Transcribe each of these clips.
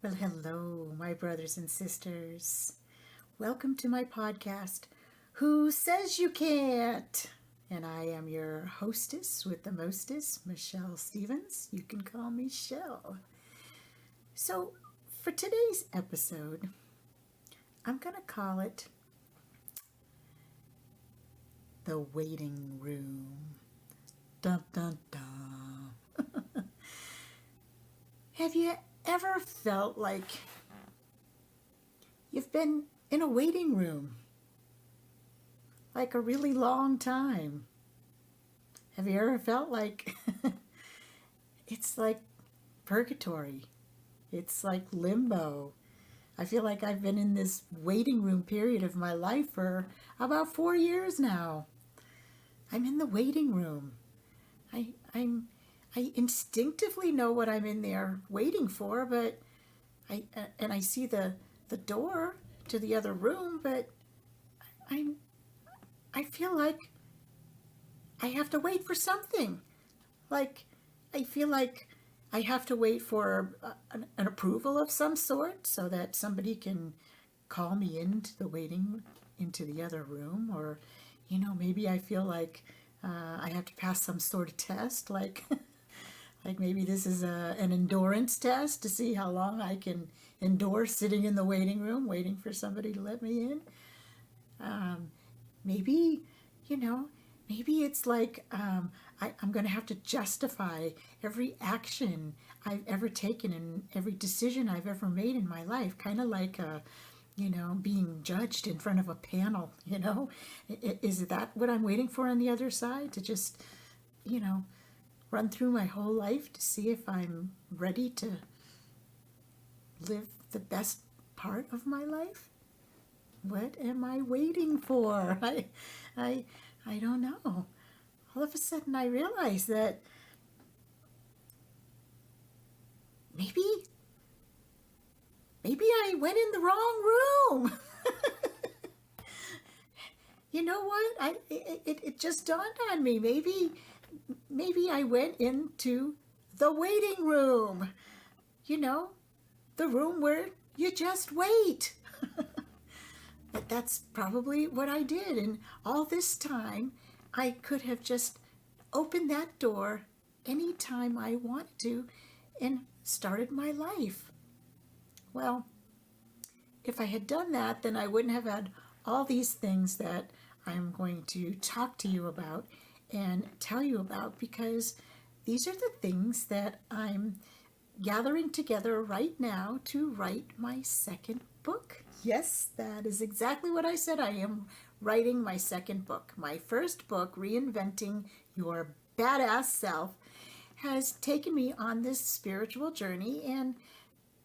Well, hello, my brothers and sisters. Welcome to my podcast, Who Says You Can't? And I am your hostess with the mostest, Michelle Stevens. You can call me Chelle. So, for today's episode, I'm going to call it The Waiting Room. Dun dun dun. Have you ever felt like you've been in a waiting room like a really long time? Have you ever felt like it's like purgatory? It's like limbo. I feel like I've been in this waiting room period of my life for about 4 years now. I'm in the waiting room. I instinctively know what I'm in there waiting for, but I see the door to the other room, but I feel like I have to wait for something. Like, I feel like I have to wait for an approval of some sort so that somebody can call me into the other room, or maybe I feel like I have to pass some sort of test, like like maybe this is an endurance test to see how long I can endure sitting in the waiting room waiting for somebody to let me in. Maybe, you know, maybe it's like I'm going to have to justify every action I've ever taken and every decision I've ever made in my life, kind of like being judged in front of a panel. Is that what I'm waiting for on the other side? To just, run through my whole life to see if I'm ready to live the best part of my life? What am I waiting for? I, I don't know. All of a sudden, I realized that maybe I went in the wrong room. You know what? It just dawned on me. Maybe I went into the waiting room. The room where you just wait. But that's probably what I did. And all this time, I could have just opened that door anytime I wanted to and started my life. Well, if I had done that, then I wouldn't have had all these things that I'm going to talk to you about and tell you about, because these are the things that I'm gathering together right now to write my second book. Yes, that is exactly what I said. I am writing my second book. My first book, Reinventing Your Badass Self, has taken me on this spiritual journey, and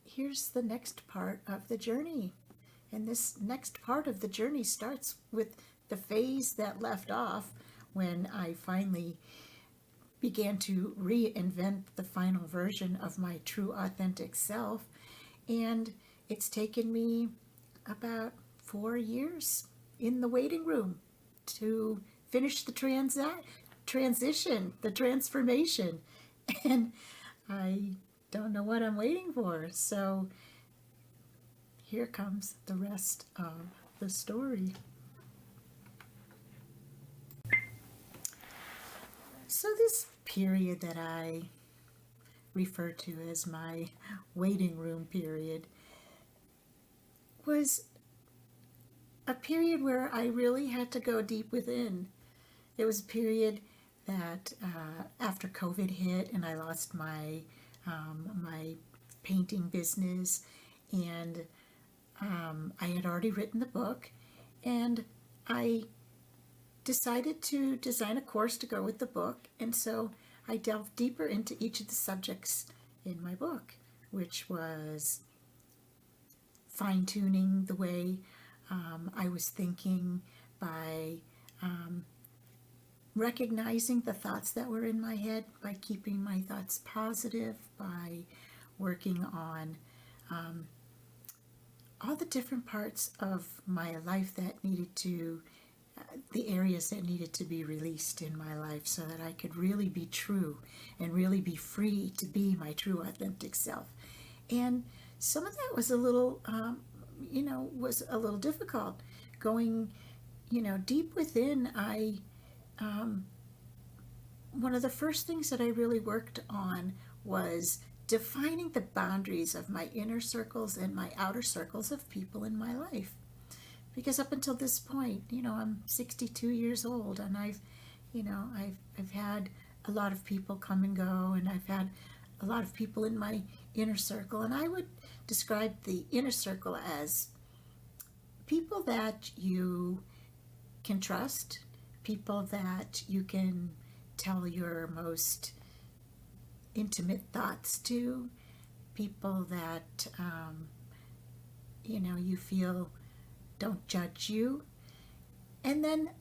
here's the next part of the journey. And this next part of the journey starts with the phase that left off when I finally began to reinvent the final version of my true authentic self. And it's taken me about 4 years in the waiting room to finish the transition, the transformation. And I don't know what I'm waiting for. So here comes the rest of the story. So this period that I refer to as my waiting room period was a period where I really had to go deep within. It was a period that after COVID hit and I lost my painting business, and I had already written the book, and I decided to design a course to go with the book, and so I delved deeper into each of the subjects in my book, which was fine-tuning the way I was thinking by recognizing the thoughts that were in my head, by keeping my thoughts positive, by working on all the different parts of my life that needed to, the areas that needed to be released in my life so that I could really be true and really be free to be my true authentic self. And some of that was a little, was a little difficult. Going, deep within, um, one of the first things that I really worked on was defining the boundaries of my inner circles and my outer circles of people in my life. Because up until this point, I'm 62 years old, and I've had a lot of people come and go, and I've had a lot of people in my inner circle, and I would describe the inner circle as people that you can trust, people that you can tell your most intimate thoughts to, people that you feel don't judge you. And then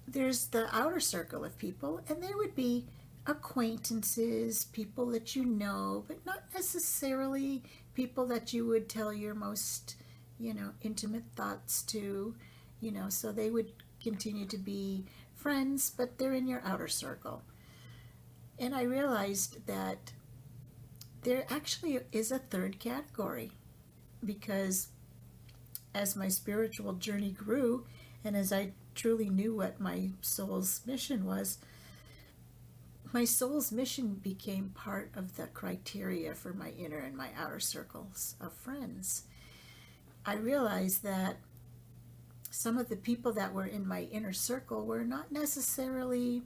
there's the outer circle of people, and they would be acquaintances, people that you know, but not necessarily people that you would tell your most, intimate thoughts to, so they would continue to be friends, but they're in your outer circle. And I realized that there actually is a third category, because as my spiritual journey grew, and as I truly knew what my soul's mission was, my soul's mission became part of the criteria for my inner and my outer circles of friends. I realized that some of the people that were in my inner circle were not necessarily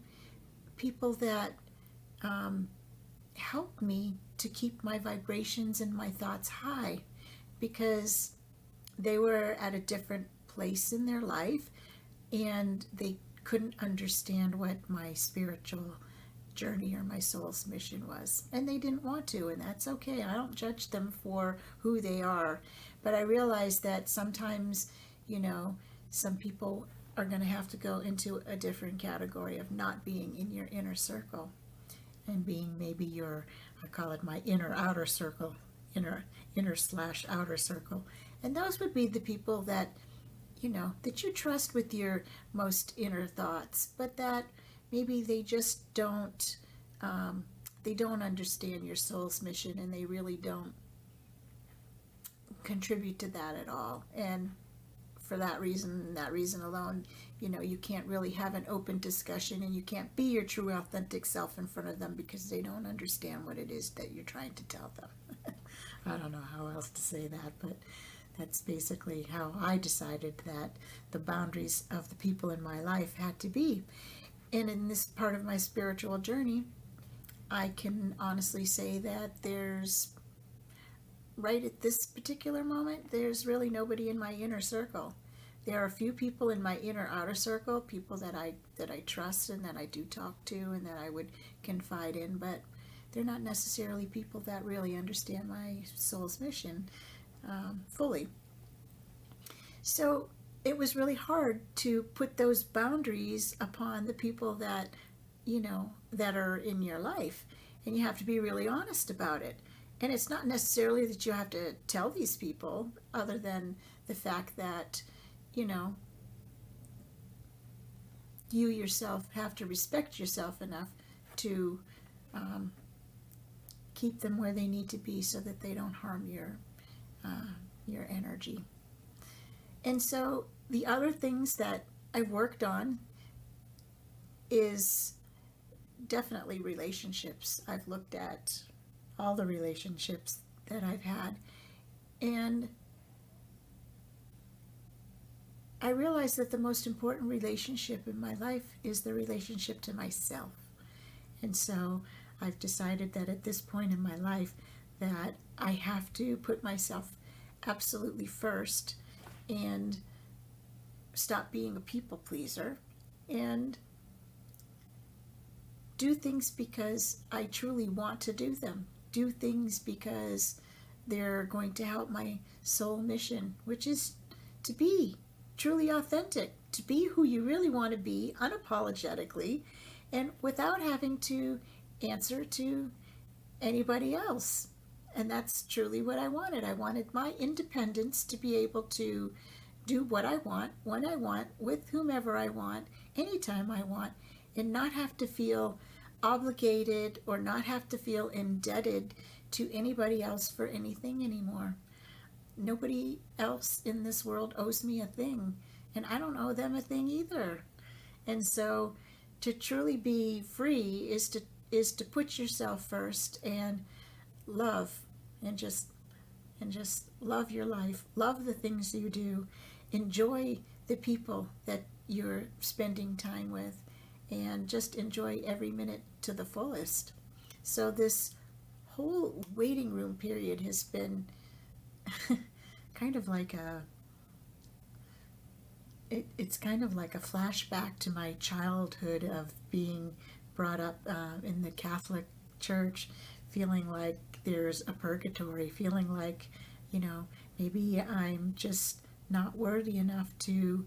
people that helped me to keep my vibrations and my thoughts high, because they were at a different place in their life, and they couldn't understand what my spiritual journey or my soul's mission was, and they didn't want to, and that's okay. I don't judge them for who they are, but I realized that sometimes, some people are going to have to go into a different category of not being in your inner circle and being maybe I call it my inner outer circle, inner/outer circle. And those would be the people that, that you trust with your most inner thoughts, but that maybe they just don't, they don't understand your soul's mission, and they really don't contribute to that at all. And for that reason alone, you can't really have an open discussion, and you can't be your true authentic self in front of them, because they don't understand what it is that you're trying to tell them. I don't know how else to say that, but that's basically how I decided that the boundaries of the people in my life had to be. And in this part of my spiritual journey, I can honestly say that right at this particular moment, there's really nobody in my inner circle. There are a few people in my inner outer circle, people that I trust and that I do talk to and that I would confide in, but they're not necessarily people that really understand my soul's mission fully. So it was really hard to put those boundaries upon the people that, that are in your life. And you have to be really honest about it. And it's not necessarily that you have to tell these people, other than the fact that, you yourself have to respect yourself enough to keep them where they need to be, so that they don't harm your energy. And so the other things that I've worked on is definitely relationships. I've looked at all the relationships that I've had, and I realized that the most important relationship in my life is the relationship to myself. And so I've decided that at this point in my life that I have to put myself absolutely first and stop being a people pleaser and do things because I truly want to do them. Do things because they're going to help my soul mission, which is to be truly authentic, to be who you really want to be unapologetically, and without having to answer to anybody else. And that's truly what I wanted. I wanted my independence to be able to do what I want, when I want, with whomever I want, anytime I want, and not have to feel obligated or not have to feel indebted to anybody else for anything anymore. Nobody else in this world owes me a thing, and I don't owe them a thing either. And so to truly be free is to put yourself first and love, and just love your life, love the things you do, enjoy the people that you're spending time with, and just enjoy every minute to the fullest. So this whole waiting room period has been kind of like it's kind of like a flashback to my childhood of being brought up in the Catholic Church, feeling like there's a purgatory, feeling like, maybe I'm just not worthy enough to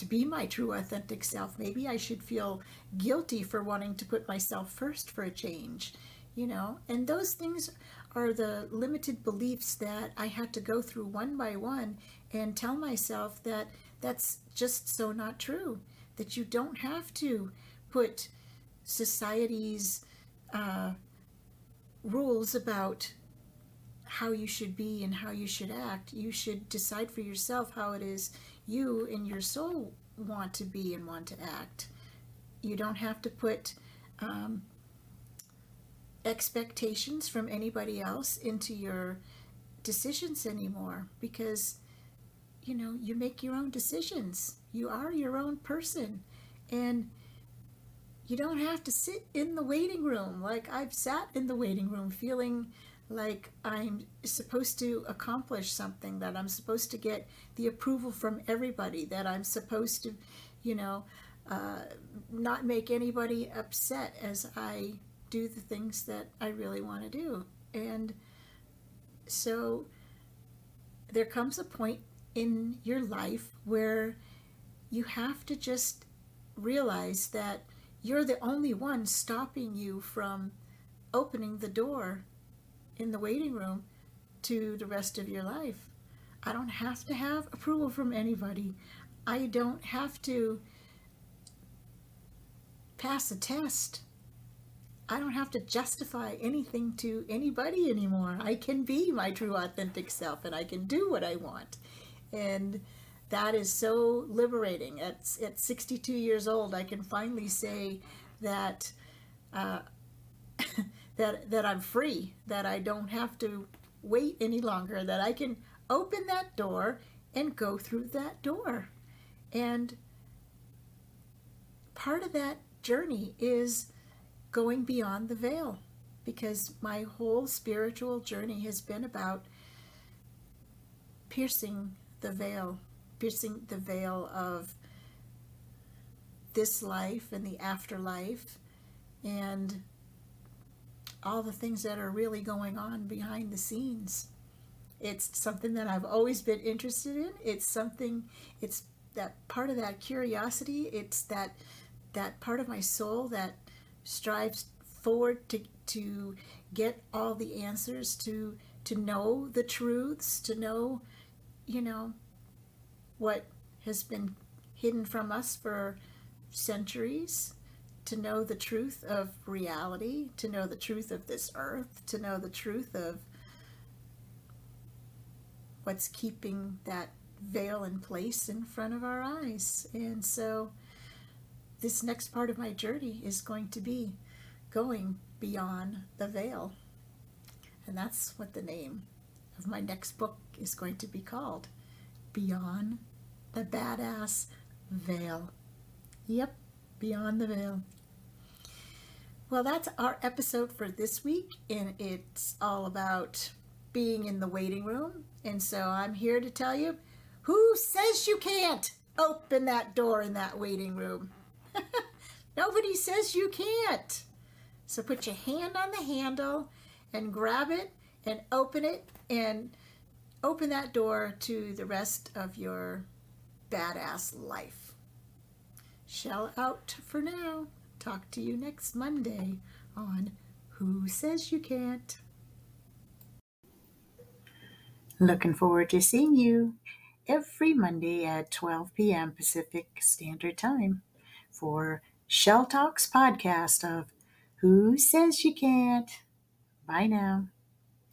be my true authentic self. Maybe I should feel guilty for wanting to put myself first for a change, and those things are the limited beliefs that I had to go through one by one and tell myself that that's just so not true, that you don't have to put society's rules about how you should be and how you should act. You should decide for yourself how it is you and your soul want to be and want to act. You don't have to put expectations from anybody else into your decisions anymore, because you make your own decisions. You are your own person, and you don't have to sit in the waiting room. Like, I've sat in the waiting room feeling like I'm supposed to accomplish something, that I'm supposed to get the approval from everybody, that I'm supposed to, not make anybody upset as I do the things that I really want to do. And so there comes a point in your life where you have to just realize that you're the only one stopping you from opening the door in the waiting room to the rest of your life. I don't have to have approval from anybody. I don't have to pass a test. I don't have to justify anything to anybody anymore. I can be my true authentic self, and I can do what I want. And that is so liberating. At 62 years old, I can finally say that that I'm free, that I don't have to wait any longer, that I can open that door and go through that door. And part of that journey is going beyond the veil, because my whole spiritual journey has been about piercing the veil of this life and the afterlife, and all the things that are really going on behind the scenes. It's something that I've always been interested in. It's that part of that curiosity. It's that part of my soul that strives forward to get all the answers, to know the truths, to know, what has been hidden from us for centuries, to know the truth of reality, to know the truth of this earth, to know the truth of what's keeping that veil in place in front of our eyes. And so this next part of my journey is going to be going beyond the veil. And that's what the name of my next book is going to be called. Beyond the Badass Veil. Yep, Beyond the Veil. Well, that's our episode for this week, and it's all about being in the waiting room. And so I'm here to tell you, who says you can't open that door in that waiting room? Nobody says you can't. So put your hand on the handle and grab it and open that door to the rest of your badass life. Chelle out for now. Talk to you next Monday on Who Says You Can't. Looking forward to seeing you every Monday at 12 p.m. Pacific Standard Time for Chelle Talks podcast of Who Says You Can't. Bye now.